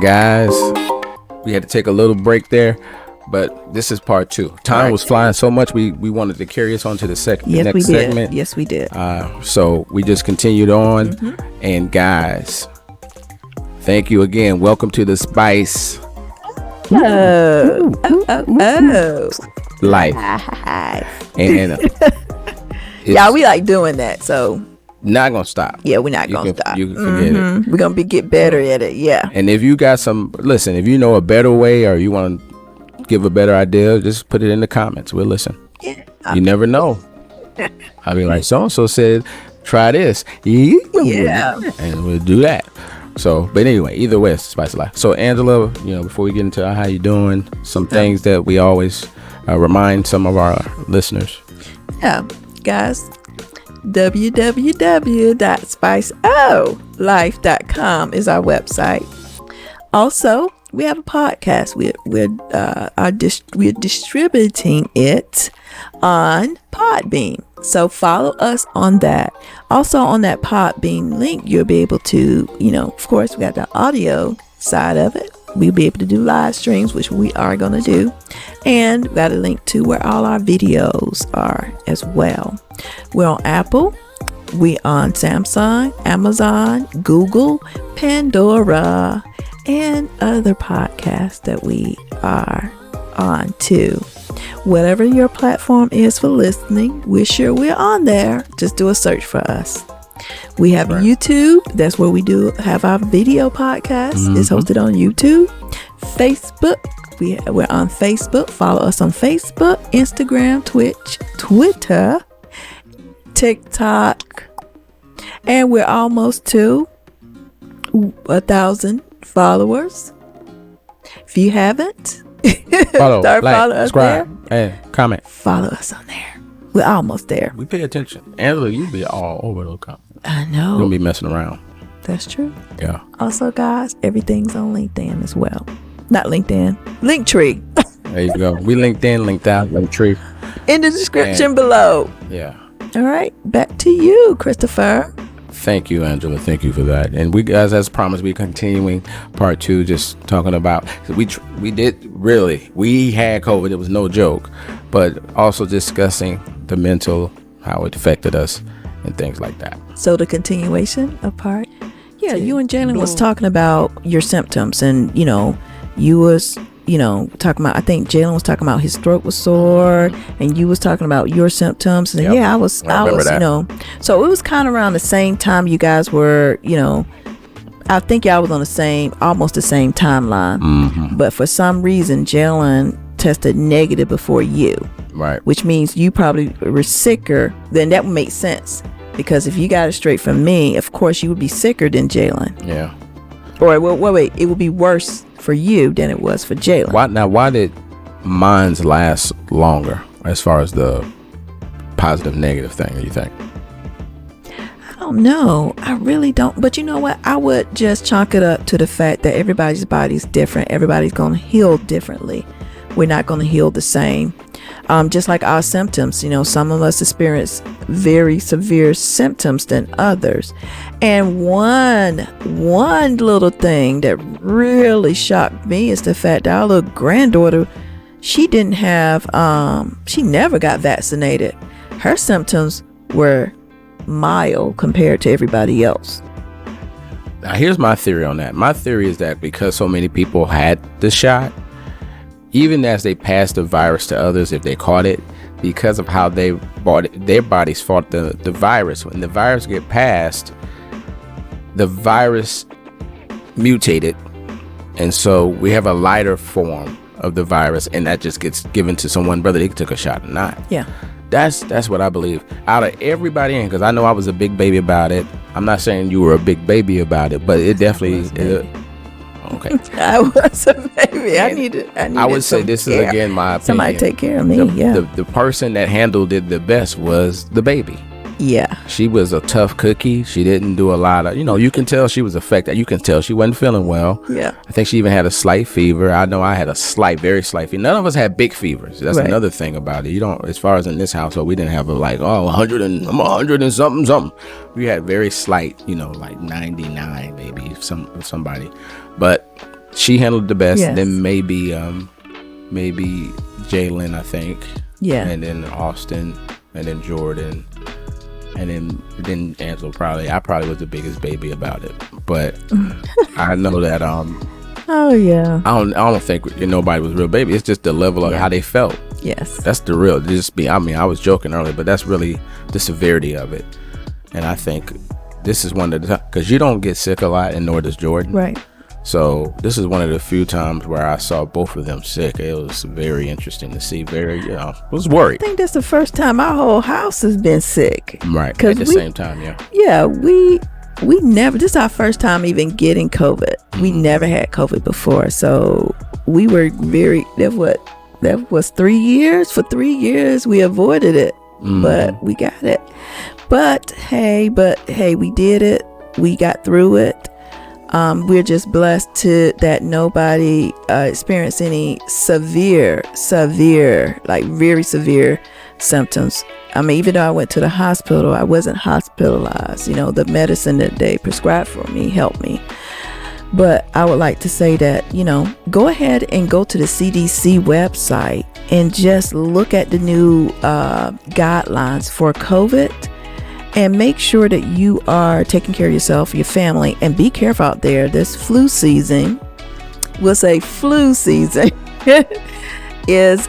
guys, we had to take a little break there, but this is part 2. Time was flying so much, we wanted to carry us on to the next segment. Yes, we did. So we just continued on. And guys, thank you again. Welcome to the Spice Life. And y'all, we like doing that, so not gonna stop. Yeah, we're not gonna stop. You can forget it. We're gonna get better at it. Yeah. And if you got if you know a better way or you want to give a better idea, just put it in the comments. We'll listen. Yeah. You never know. I'll be like, so-and-so said, try this. Yeah. And we'll do that. So, but anyway, either way, it's Spice of Life. So, Angela, before we get into how you doing, some things that we always remind some of our listeners. Yeah, guys, www.spiceolife.com is our website. Also, we have a podcast. We're distributing it on Podbean. So follow us on that. Also on that Podbean link, you'll be able to, of course, we got the audio side of it. We'll be able to do live streams, which we are going to do. And we got a link to where all our videos are as well. We're on Apple. We're on Samsung, Amazon, Google, Pandora, and other podcasts that we are on too. Whatever your platform is for listening, we're sure we're on there. Just do a search for us. We have YouTube. That's where we do have our video podcast. It's hosted on YouTube. Facebook. We're on Facebook. Follow us on Facebook, Instagram, Twitch, Twitter, TikTok. And we're almost to 1,000 followers. If you haven't, follow us subscribe, there. And comment. Follow us on there. We're almost there. We pay attention. Angela, you be all over those comments. I know. You don't be messing around. That's true. Yeah. Also, guys, everything's on LinkedIn as well. Not LinkedIn. Linktree. There you go. We LinkedIn, linked out, Linktree. In the description below. Yeah. All right. Back to you, Christopher. Thank you, Angela. Thank you for that. And we, guys, as promised, we're continuing part 2, just talking about, we had COVID. It was no joke, but also discussing the mental, how it affected us and things like that. So the continuation of part. Yeah, you and Jalen was talking about your symptoms, and you was talking about, I think Jalen was talking about his throat was sore, and you was talking about your symptoms. And I was that. So it was kind of around the same time you guys were, I think y'all was on almost the same timeline. But for some reason, Jalen tested negative before you. Right. Which means you probably were sicker. Then that would make sense. Because if you got it straight from me, of course you would be sicker than Jalen. Yeah. Or wait, it would be worse for you than it was for Jalen. Why did mine's last longer as far as the positive negative thing, you think? I don't know. I really don't. But you know what? I would just chalk it up to the fact that everybody's body's different. Everybody's going to heal differently. We're not going to heal the same. Just like our symptoms, some of us experience very severe symptoms than others. And one little thing that really shocked me is the fact that our little granddaughter, she never got vaccinated. Her symptoms were mild compared to everybody else. Now, here's my theory on that. My theory is that because so many people had the shot, even as they passed the virus to others, if they caught it, because of how their bodies fought the virus, when the virus get passed, the virus mutated, and so we have a lighter form of the virus, and that just gets given to someone, whether they took a shot or not. Yeah. That's what I believe. Out of everybody in, because I know I was a big baby about it. I'm not saying you were a big baby about it, but it definitely... Okay. I was a baby. I needed I would say this care. Is again my opinion. Somebody take care of me. The person that handled it the best was the baby. Yeah. She was a tough cookie. She didn't do a lot of, you can tell she was affected. You can tell she wasn't feeling well. Yeah. I think she even had a slight fever. I know I had a very slight fever. None of us had big fevers. That's another thing about it. As far as in this household, we didn't have 100 and something. We had very slight, like 99 maybe, somebody. But she handled the best. Yes. Then maybe Jalen, I think. Yeah. And then Austin, and then Jordan, and then Angela. I probably was the biggest baby about it, but I know that Oh yeah. I don't think nobody was real baby. It's just the level of how they felt. Yes. That's the real. I was joking earlier, but that's really the severity of it. And I think this is one of the, because you don't get sick a lot, and nor does Jordan. Right. So this is one of the few times where I saw both of them sick. It was very interesting to see. I was worried. I think that's the first time our whole house has been sick. Right. At the same time, yeah. Yeah, we never, this is our first time even getting COVID. We never had COVID before. So we were that was 3 years. For 3 years, we avoided it, but we got it. But hey, we did it. We got through it. We're just blessed that nobody experienced any severe, like very severe symptoms. I mean, even though I went to the hospital, I wasn't hospitalized. The medicine that they prescribed for me helped me. But I would like to say that, go ahead and go to the CDC website and just look at the new guidelines for COVID. And make sure that you are taking care of yourself, your family, and be careful out there. This flu season, we'll say flu season, is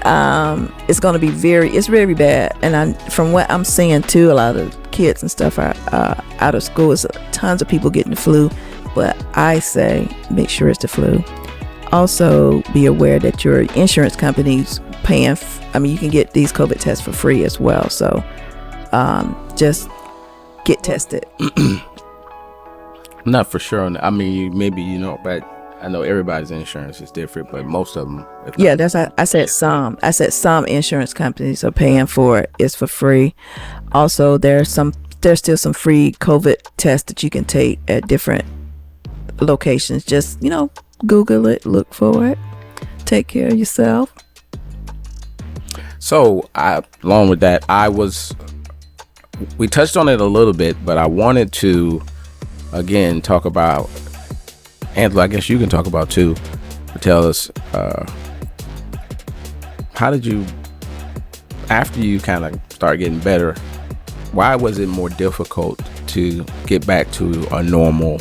it's going to be it's very bad. And from what I'm seeing too, a lot of kids and stuff are out of school. There's tons of people getting the flu, but I say make sure it's the flu. Also, be aware that your insurance company's paying. You can get these COVID tests for free as well. So just get tested. Not for sure. Maybe but I know everybody's insurance is different, but most of them. Yeah, I said some. I said some insurance companies are paying for it. It's for free. Also, there's still some free COVID tests that you can take at different locations. Just Google it, look for it, take care of yourself. So, along with that, we touched on it a little bit, but I wanted to, again, talk about, Angela, I guess you can talk about too, tell us, how did you, after you kind of start getting better, why was it more difficult to get back to a normal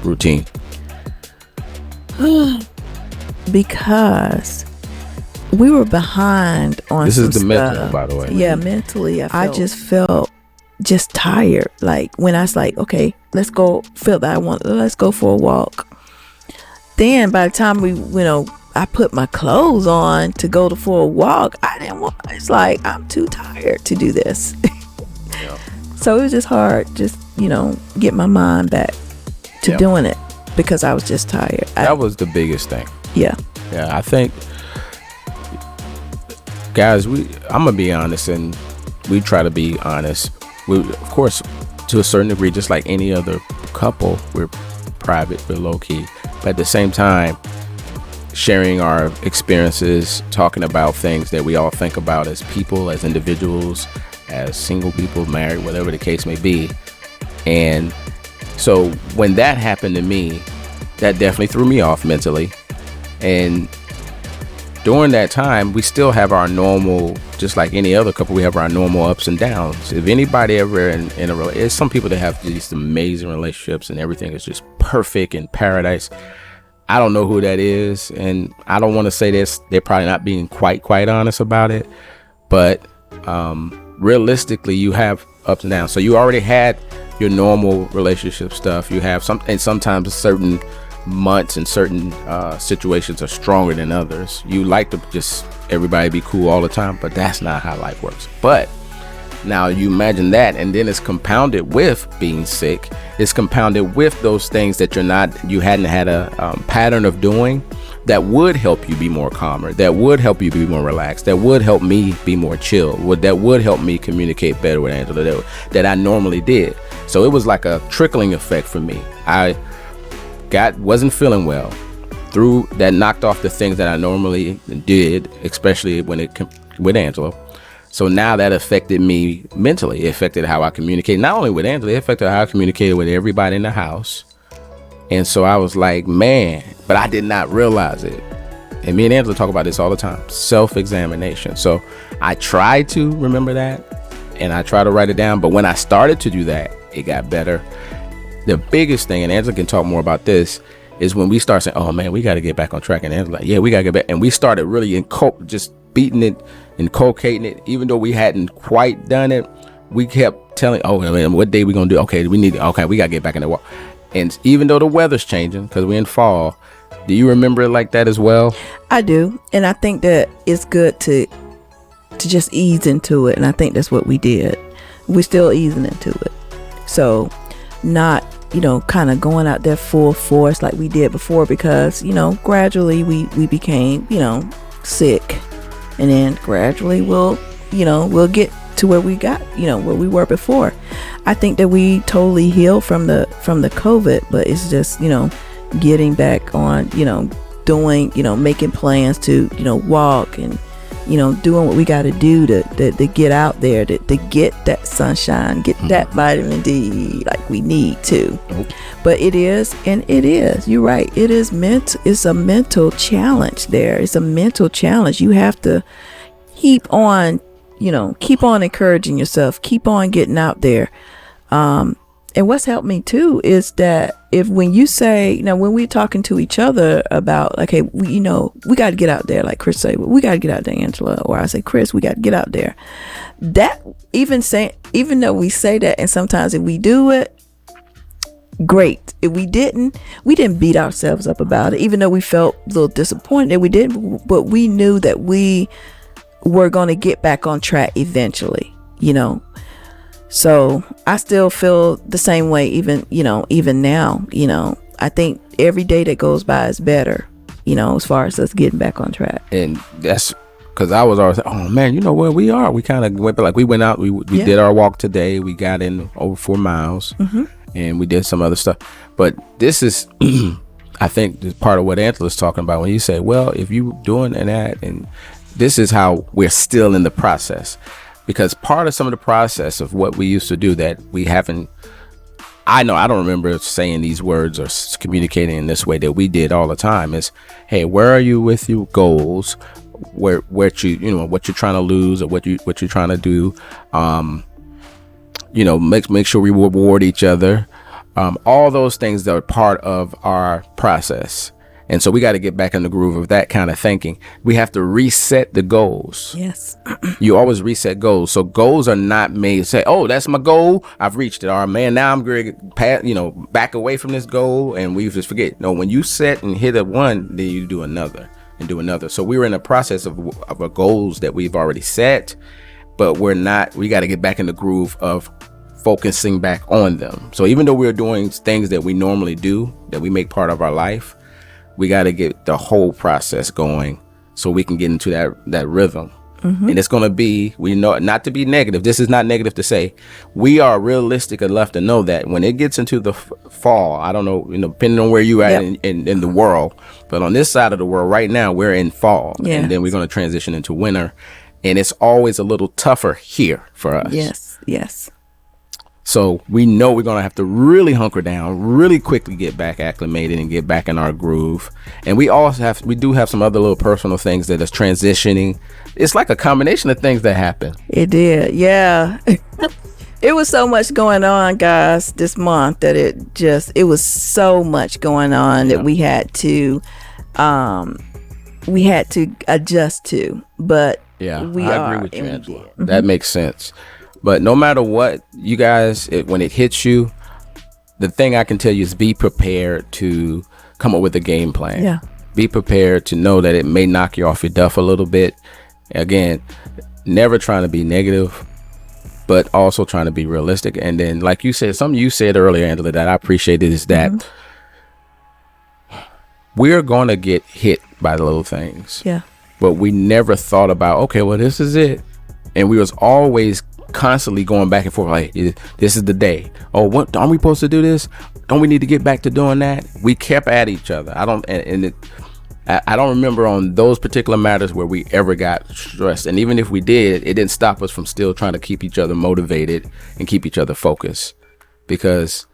routine? Because we were behind on this some is the stuff. mental, by the way. Yeah, mentally, I just felt just tired. Like when I was like, okay, let's go. Let's go for a walk. Then by the time I put my clothes on to go for a walk, it's like I'm too tired to do this. Yeah. So it was just hard, get my mind back to doing it because I was just tired. That was the biggest thing. Yeah. Yeah, I think. Guys, I'm gonna be honest, and we try to be honest. We, of course, to a certain degree, just like any other couple, we're private, we're low key, but at the same time, sharing our experiences, talking about things that we all think about as people, as individuals, as single people, married, whatever the case may be. And so when that happened to me, that definitely threw me off mentally. And during that time, we still have our normal, just like any other couple, we have our normal ups and downs. If anybody ever in a relationship, some people that have these amazing relationships and everything is just perfect in paradise. I don't know who that is, and I don't want to say this. They're probably not being quite honest about it, but realistically, you have ups and downs. So you already had your normal relationship stuff. You have and sometimes certain months and certain situations are stronger than others. You like to just everybody be cool all the time, but that's not how life works. But now you imagine that, and then it's compounded with being sick. It's compounded with those things that you hadn't had a pattern of doing that would help you be more calmer, that would help you be more relaxed, that would help me be more chill, that would help me communicate better with Angela that I normally did. So it was like a trickling effect for me. I wasn't feeling well. Through that, knocked off the things that I normally did, especially with Angela. So now that affected me mentally. It affected how I communicate, not only with Angela, it affected how I communicated with everybody in the house. And so I was like, man, but I did not realize it. And me and Angela talk about this all the time, self-examination. So I try to remember that and I try to write it down. But when I started to do that, it got better. The biggest thing, and Angela can talk more about this, is when we start saying, oh man, we got to get back on track. And Angela like, yeah, we got to get back. And we started really just beating it, inculcating it. Even though we hadn't quite done it, we kept telling, oh man, what day we going to do? Okay, we got to get back in the walk. And even though the weather's changing, because we're in fall, do you remember it like that as well? I do. And I think that it's good to just ease into it. And I think that's what we did. We're still easing into it. So not, kind of going out there full force like we did before, because, gradually we became, sick. And then gradually we'll get to where we got, where we were before. I think that we totally healed from the COVID, but it's just, getting back on, doing, making plans to, walk and, doing what we got to do to get out there, to get that sunshine, get that vitamin D like we need to. But you're right. It's a mental challenge there. It's a mental challenge. You have to keep on encouraging yourself, keep on getting out there. And what's helped me too is that when you say, when we're talking to each other about like, hey, we got to get out there, like Chris say, we got to get out there, Angela, or I say, Chris, we got to get out there. That even though we say that, and sometimes if we do it, great. If we didn't beat ourselves up about it, even though we felt a little disappointed that we didn't, but we knew that we were going to get back on track eventually, So I still feel the same way, even now, I think every day that goes by is better, as far as us getting back on track. And that's because I was always, oh man, where we are. We kind of went, like we went out, we did our walk today. We got in over 4 miles and we did some other stuff. But this is, I think, this part of what Angela's talking about when you say, well, if you doing that, and this is how we're still in the process. Because part of some of the process of what we used to do that we haven't, I don't remember saying these words or communicating in this way that we did all the time is, hey, where are you with your goals? Where what you're trying to lose or what you're trying to do? Make sure we reward each other. All those things that are part of our process. And so we got to get back in the groove of that kind of thinking. We have to reset the goals. Yes. You always reset goals. So goals are not made to say, oh, that's my goal, I've reached it. Or man, now I'm going to back away from this goal and we just forget. No, when you set and hit a one, then you do another and do another. So we were in a process of our goals that we've already set, but we got to get back in the groove of focusing back on them. So even though we're doing things that we normally do, that we make part of our life, we got to get the whole process going so we can get into that rhythm. And it's going to be, we know, not to be negative. This is not negative to say. We are realistic enough to know that when it gets into the fall, I don't know, depending on where you are in the world, but on this side of the world right now, we're in fall. Yes. And then we're going to transition into winter. And it's always a little tougher here for us. Yes. So we know we're going to have to really hunker down, really quickly get back acclimated and get back in our groove. And we do have some other little personal things that is transitioning. It's like a combination of things that happen. It did. Yeah. It was so much going on, guys, this month that it was so much going on that we had to adjust to. But I agree with you, Angela. That makes sense. But no matter what, you guys, when it hits you, the thing I can tell you is be prepared to come up with a game plan. Yeah. Be prepared to know that it may knock you off your duff a little bit. Again, never trying to be negative, but also trying to be realistic. And then, like you said, something you said earlier, Angela, that I appreciated is that we're going to get hit by the little things. Yeah. But we never thought about, okay, well, this is it. And we was always constantly going back and forth like, this is the day. Oh, what, aren't we supposed to do this? Don't we need to get back to doing that? We kept at each other. I don't remember on those particular matters where we ever got stressed. And even if we did, it didn't stop us from still trying to keep each other motivated and keep each other focused, because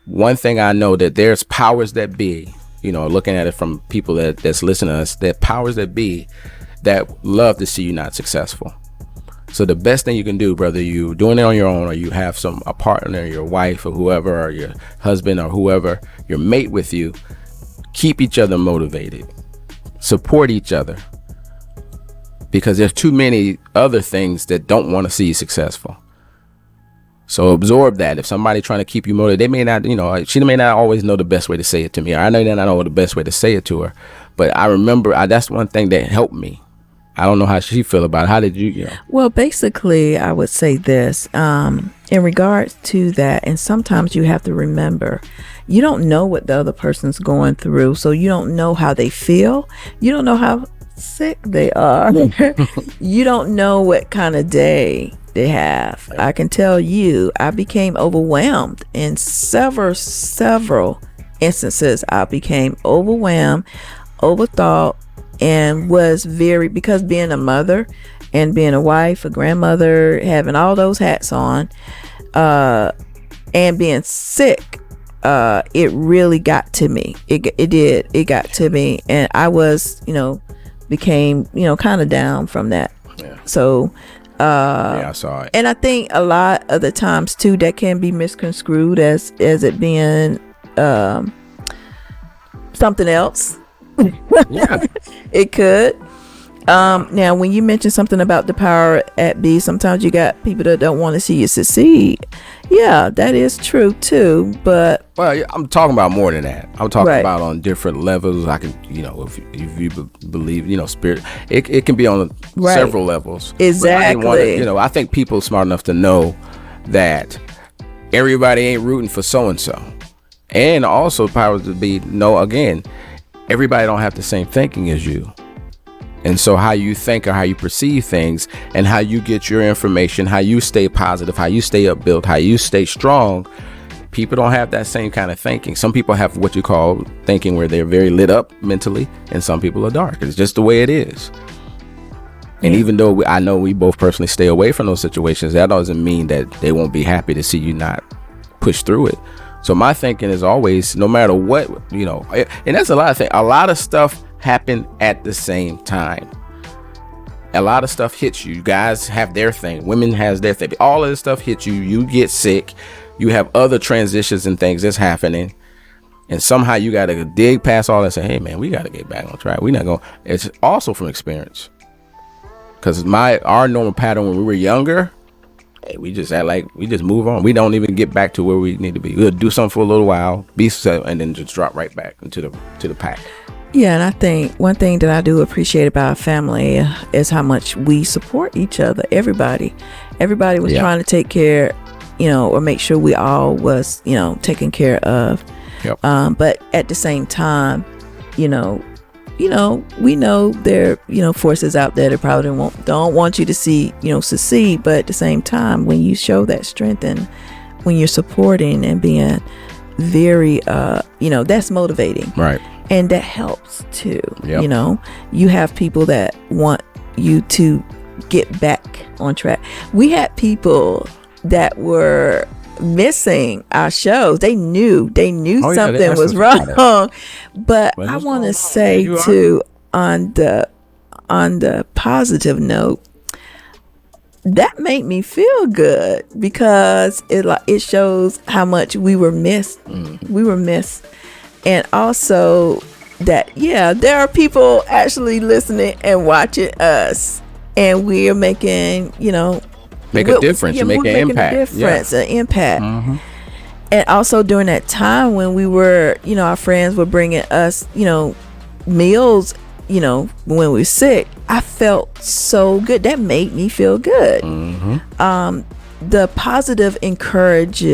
one thing I know, that there's powers that be, looking at it from people that's listening to us, that powers that be that love to see you not successful. So the best thing you can do, whether you doing it on your own or you have a partner, your wife or whoever, or your husband or whoever, your mate with you, keep each other motivated, support each other, because there's too many other things that don't want to see you successful. So absorb that. If somebody trying to keep you motivated, they may not, she may not always know the best way to say it to me, or I may not know the best way to say it to her, but I remember that's one thing that helped me. I don't know how she feel about it. How did you, Well, basically, I would say this, in regards to that, and sometimes you have to remember, you don't know what the other person's going through, so you don't know how they feel. You don't know how sick they are. You don't know what kind of day they have. I can tell you, I became overwhelmed in several instances. I became overwhelmed, overthought, and was because being a mother and being a wife, a grandmother, having all those hats on, and being sick, it really got to me. It got to me, and I was, became, kind of down from that. Yeah. So, I saw it. and I think a lot of the times too, that can be misconstrued as it being, something else. Yeah. It could. Now, when you mention something about the power at B, sometimes you got people that don't want to see you succeed. Yeah, that is true too. But I'm talking about more than that. I'm talking Right. about on different levels. I can, if you believe, spirit, it can be on Right. several levels. But Exactly. I think people are smart enough to know that everybody ain't rooting for so and so, and also powers to be again, everybody don't have the same thinking as you. And so how you think or how you perceive things and how you get your information, how you stay positive, how you stay upbuilt, how you stay strong, people don't have that same kind of thinking. Some people have what you call thinking where they're very lit up mentally, and some people are dark. It's just the way it is. And even though I know we both personally stay away from those situations, that doesn't mean that they won't be happy to see you not push through it. So my thinking is always, no matter what, and that's a lot of things. A lot of stuff happen at the same time. A lot of stuff hits you. Guys have their thing. Women has their thing. All of this stuff hits you. You get sick. You have other transitions and things that's happening. And somehow you got to dig past all that and say, hey, man, we got to get back on track. We're not going. It's also from experience. Because our normal pattern when we were younger, hey, we just act like we just move on. We don't even get back to where we need to be. We'll do something for a little while, be set, and then just drop right back into the pack. Yeah, and I think one thing that I do appreciate about our family is how much we support each other. Everybody was trying to take care, or make sure we all was, taken care of. Yep. But at the same time, we know there, forces out there that probably don't want you to see, succeed. But at the same time, when you show that strength and when you're supporting and being very, that's motivating. Right. And that helps too. Yep. You have people that want you to get back on track. We had people that were missing our shows. They knew something was wrong. But I want to say too, on the positive note, that made me feel good because it shows how much we were missed. We were missed. And also that, there are people actually listening and watching us, and we are making, make a difference. Make an impact. An impact. Mm-hmm. And also during that time when we were, our friends were bringing us, meals, when we were sick, I felt so good. That made me feel good. Mm-hmm. The positive encouragements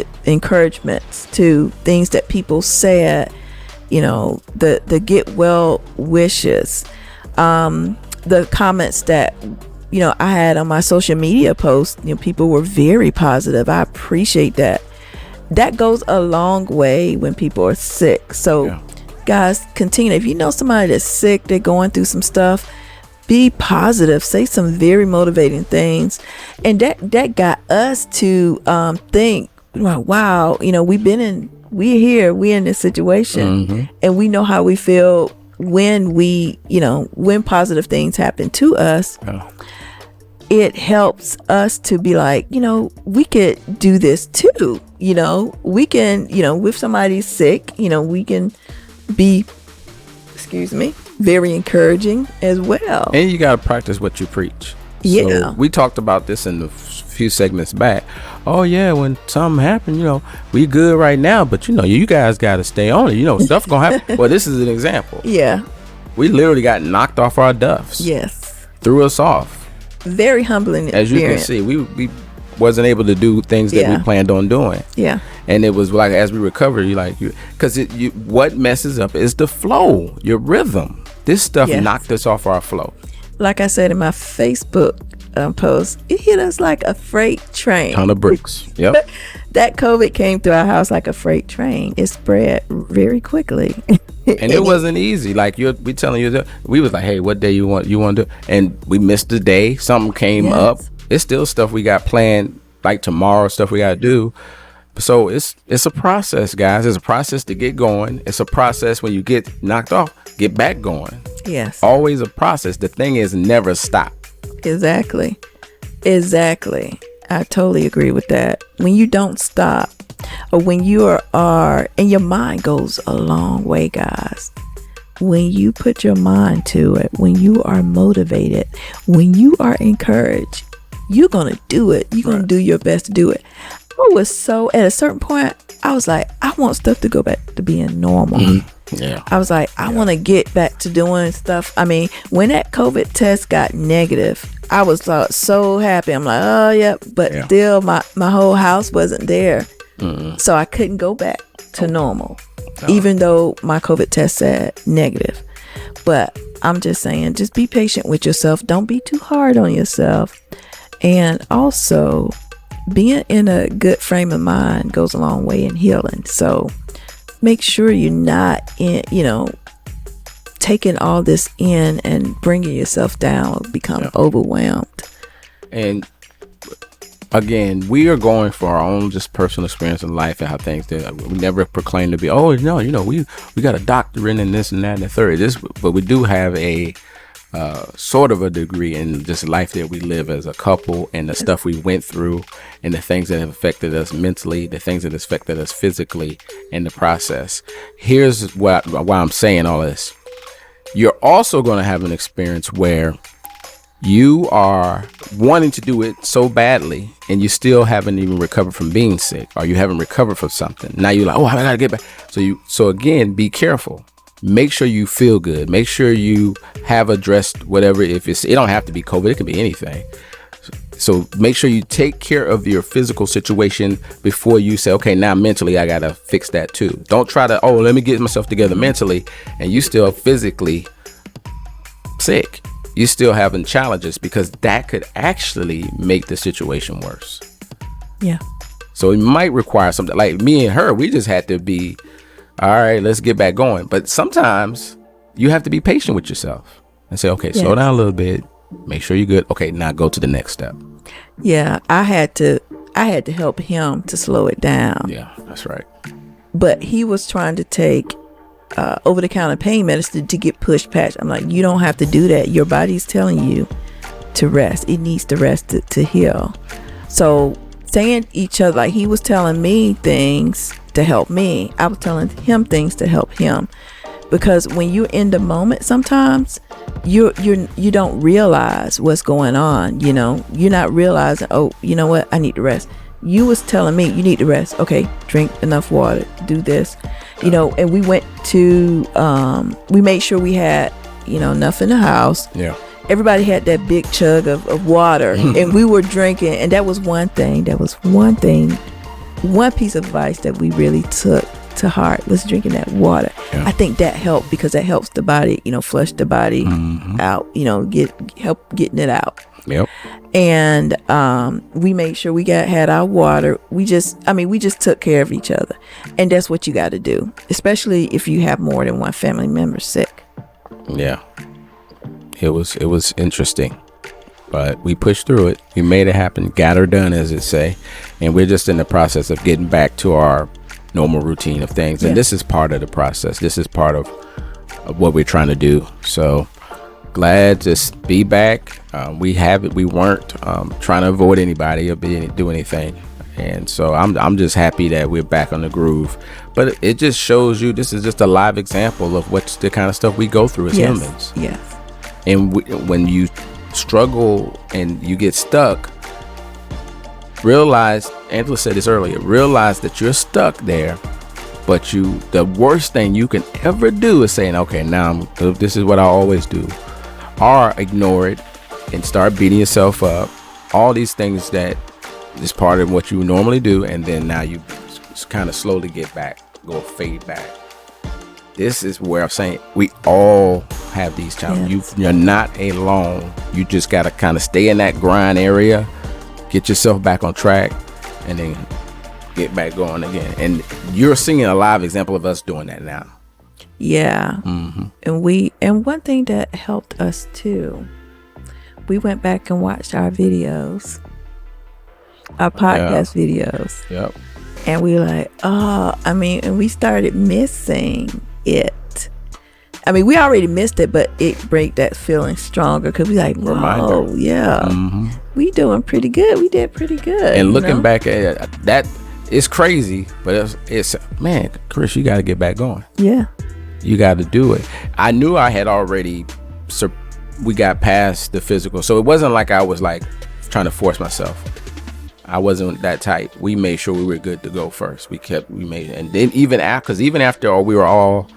to things that people said, the get well wishes, the comments that, I had on my social media posts, people were very positive. I appreciate that. That goes a long way when people are sick. So guys, continue. If you know somebody that's sick, they're going through some stuff, be positive, say some very motivating things. And that got us to think, wow, we've been in we're here, we're in this situation, and we know how we feel when when positive things happen to us. It helps us to be like, we could do this too. We can, if somebody's sick, we can be, very encouraging as well. And you got to practice what you preach. Yeah. So we talked about this in the few segments back. Oh yeah, when something happened, we good right now, but you guys got to stay on it. Stuff gonna happen. Well, this is an example. Yeah. We literally got knocked off our duffs. Yes. Threw us off. Very humbling experience. As you can see, we wasn't able to do things that we planned on doing. Yeah. And it was like, as we recovered, because what messes up is the flow, your rhythm. This stuff knocked us off our flow. Like I said in my Facebook post, it hit us like a freight train. Ton of bricks. Yep. That COVID came through our house like a freight train. It spread very quickly. And it wasn't easy. Like we telling you, we was like, hey, what day you want to do? And we missed the day. Something came up. It's still stuff we got planned, like tomorrow, stuff we got to do. So it's a process, guys. It's a process to get going. It's a process when you get knocked off, get back going. Yes. Always a process. The thing is never stop. Exactly. I totally agree with that. When you don't stop, or when you are and your mind goes a long way, guys. When you put your mind to it, when you are motivated, when you are encouraged, you're going to do it. You're going to do your best to do it. I was so, at a certain point, I was like, I want stuff to go back to being normal. Yeah. I was like, I want to get back to doing stuff. I mean, when that COVID test got negative, I was so happy. I'm like, oh, yeah. But still, my whole house wasn't there. So I couldn't go back to normal, even though my COVID test said negative. But I'm just saying, just be patient with yourself. Don't be too hard on yourself. And also, being in a good frame of mind goes a long way in healing. So make sure you're not taking all this in and bringing yourself down or become overwhelmed. And again, we are going for our own just personal experience in life and how things do. We never proclaim to be, we got a doctorate in this and that and the third. But we do have a sort of a degree in just life that we live as a couple, and the stuff we went through, and the things that have affected us mentally, the things that have affected us physically in the process. Here's why I'm saying all this. You're also going to have an experience where you are wanting to do it so badly and you still haven't even recovered from being sick, or you haven't recovered from something. Now you're like, I gotta get back. So again, be careful. Make sure you feel good. Make sure you have addressed whatever. It don't have to be COVID. It can be anything. So make sure you take care of your physical situation before you say, okay, now mentally I gotta fix that too. Don't try to, let me get myself together mentally, and you still physically sick. You still having challenges, because that could actually make the situation worse. Yeah. So it might require something like me and her. We just had to be, all right, let's get back going. But sometimes you have to be patient with yourself and say, okay, slow down a little bit. Make sure you're good. Okay, now go to the next step. Yeah, I had to help him to slow it down. Yeah, that's right. But he was trying to take over-the-counter pain medicine to get pushed past. I'm like, you don't have to do that. Your body's telling you to rest. It needs to rest to heal. So saying each other, like he was telling me things to help me, I was telling him things to help him. Because when you're in the moment, sometimes you don't realize what's going on. You're not realizing, you know what, I need to rest. You was telling me you need to rest. Okay, drink enough water, do this, and we went to, we made sure we had, enough in the house. Yeah. Everybody had that big chug of water and we were drinking. And that was one piece of advice that we really took to heart, was drinking that water. Yeah. I think that helped, because that helps the body, flush the body out, help getting it out. Yep. And we made sure we had our water. We just took care of each other. And that's what you got to do, especially if you have more than one family member sick. Yeah. It was interesting, but we pushed through it. We made it happen, got her done, as it say. And we're just in the process of getting back to our normal routine of things. Yeah. And this is part of the process. This is part of what we're trying to do. So glad to be back. We weren't trying to avoid anybody or do anything. And so I'm just happy that we're back on the groove. But it just shows you, this is just a live example of what's the kind of stuff we go through as humans. Yes. And when you struggle and you get stuck, realize, Angela said this earlier, realize that you're stuck there. But the worst thing you can ever do is saying, okay, now this is what I always do. Or ignore it and start beating yourself up. All these things that is part of what you normally do, and then now you kind of slowly fade back. This is where I'm saying we all have these challenges. Yes. You're not alone. You just got to kind of stay in that grind area, get yourself back on track, and then get back going again. And you're seeing a live example of us doing that now. Yeah. And one thing that helped us too, we went back and watched our videos, our podcast videos. Yep. And we were like, and we started missing it. I mean, we already missed it, but it made that feeling stronger because we like, Reminder. We doing pretty good. We did pretty good. And looking back at that, it's crazy, but it's man, Chris, you got to get back going. Yeah. You got to do it. I knew I had already, we got past the physical. So it wasn't like I was like trying to force myself. I wasn't that type. We made sure we were good to go first. And then even after we were all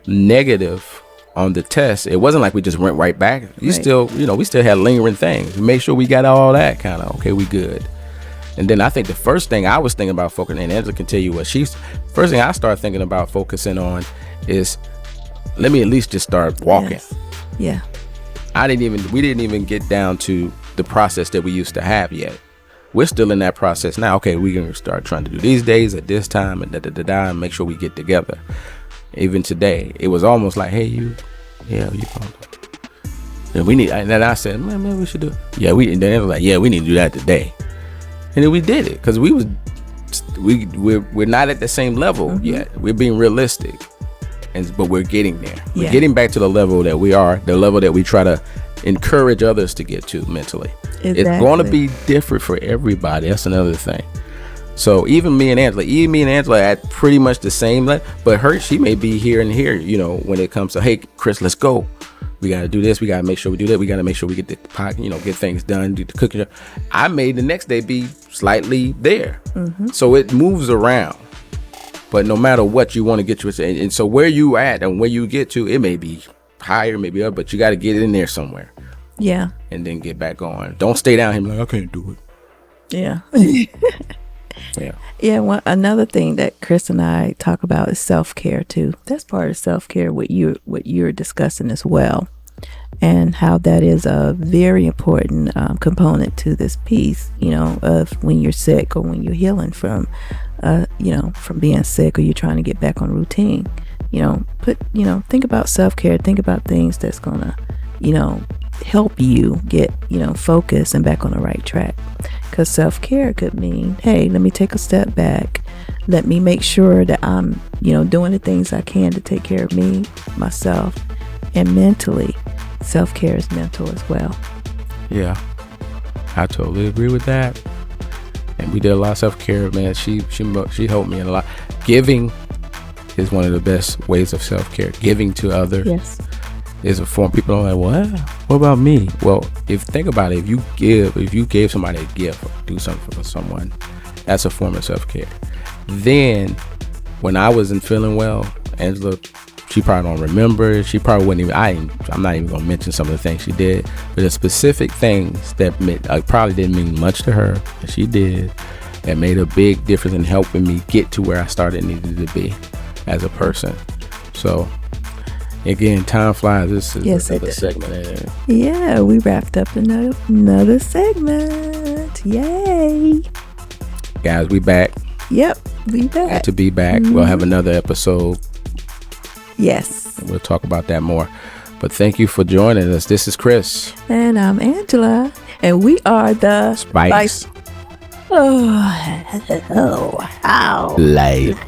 negative on the test, it wasn't like we just went right back. We still had lingering things. We made sure we got all that kind of, okay, we good. And then I think the first thing I was thinking about focusing, and Angela can tell you first thing I started thinking about focusing on is, let me at least just start walking. Yes. Yeah. We didn't even get down to the process that we used to have yet. We're still in that process now. Okay, we're going to start trying to do these days at this time and and make sure we get together. Even today, it was almost like, hey, you and we need, and then I said, man, maybe we should do it. Yeah, and then it was like, yeah, we need to do that today. And then we did it because we're not at the same level yet. We're being realistic. But we're getting there. We're getting back to the level that we are, the level that we try to encourage others to get to mentally. Exactly. It's going to be different for everybody. That's another thing. So even me and Angela at pretty much the same level, but she may be here and here, when it comes to, hey, Chris, let's go. We got to do this. We got to make sure we do that. We got to make sure we get the pot, get things done, do the cooking. I may the next day be slightly there. So it moves around. But no matter what you want to get to, and so where you at and where you get to, it may be higher, maybe up, but you got to get in there somewhere. Yeah. And then get back on. Don't stay down here like, I can't do it. Yeah. Yeah. Yeah. Another thing that Chris and I talk about is self-care too. That's part of self-care, what you're discussing as well, and how that is a very important component to this piece, of when you're sick or when you're healing from being sick, or you're trying to get back on routine. Think about self-care. Think about things that's gonna, help you get, focused and back on the right track. Because self-care could mean, hey, let me take a step back. Let me make sure that I'm, doing the things I can to take care of me, myself, and mentally. Self-care is mental as well. Yeah, I totally agree with that. And we did a lot of self-care, man. She helped me in a lot. Giving is one of the best ways of self-care. Giving to others. Yes. Is a form. People are like, what about me? Well, think about it, if you gave somebody a gift or do something for someone, that's a form of self-care. Then when I wasn't feeling well, Angela, she probably don't remember. She probably wouldn't even, I'm not even gonna mention some of the things she did, but the specific things that probably didn't mean much to her, but she did, that made a big difference in helping me get to where I started needing to be as a person. So again, time flies. This is another segment. Yeah, we wrapped up another segment. Yay. Guys, we back. Yep, we back. Glad to be back. We'll have another episode. Yes. We'll talk about that more. But thank you for joining us. This is Chris. And I'm Angela. And we are the Spice. Oh, wow. Life.